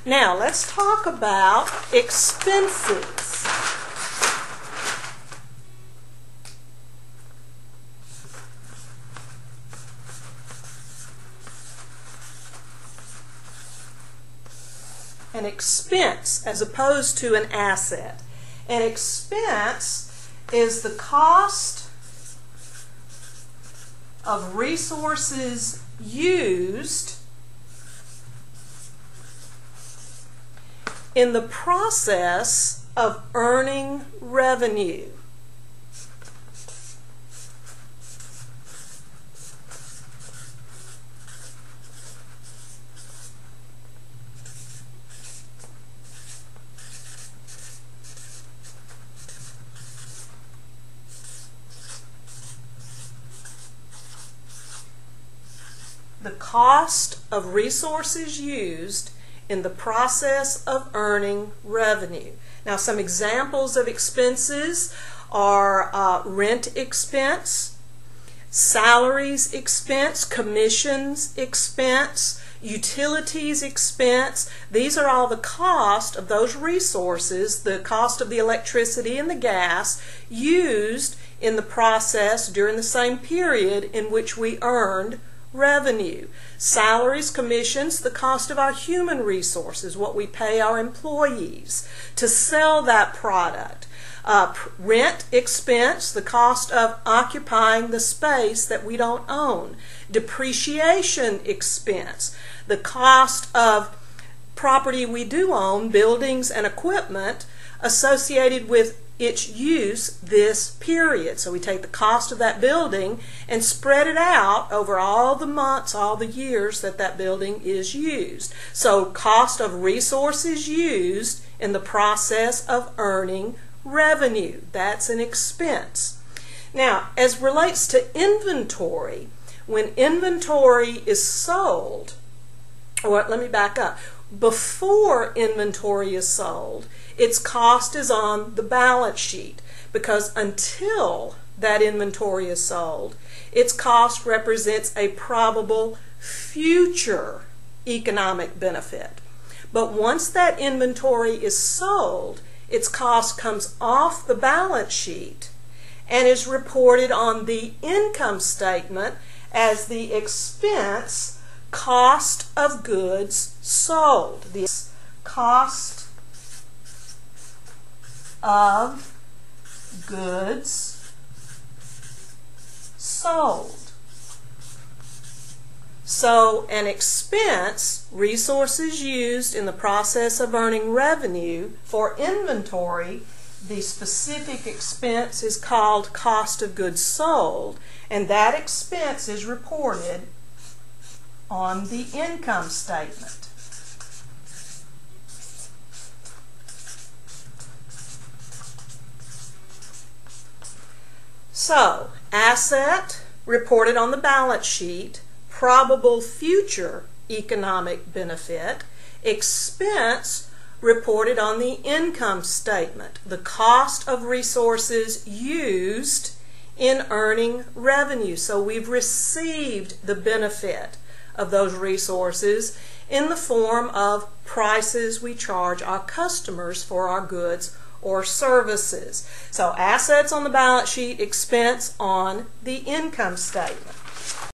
Now let's talk about expenses. An expense as opposed to an asset. An expense is the cost of resources used in the process of earning revenue. The cost of resources used in the process of earning revenue. Now, some examples of expenses are rent expense, salaries expense, commissions expense, utilities expense. These are all the cost of those resources, the cost of the electricity and the gas used in the process during the same period in which we earned revenue. Salaries, commissions, the cost of our human resources, what we pay our employees to sell that product. Rent expense, the cost of occupying the space that we don't own. Depreciation expense, the cost of property we do own, buildings and equipment associated with its use this period. So we take the cost of that building and spread it out over all the months, all the years that that building is used. So cost of resources used in the process of earning revenue. That's an expense. Now, as relates to inventory, when inventory is sold, or let me back up, before inventory is sold, its cost is on the balance sheet, because until that inventory is sold, its cost represents a probable future economic benefit. But once that inventory is sold, its cost comes off the balance sheet and is reported on the income statement as the expense cost of goods sold. The cost of goods sold. So an expense, resources used in the process of earning revenue. For inventory, the specific expense is called cost of goods sold, and that expense is reported on the income statement. So, asset reported on the balance sheet, probable future economic benefit. Expense reported on the income statement, the cost of resources used in earning revenue. So we've received the benefit of those resources in the form of prices we charge our customers for our goods or services. So assets on the balance sheet, expense on the income statement.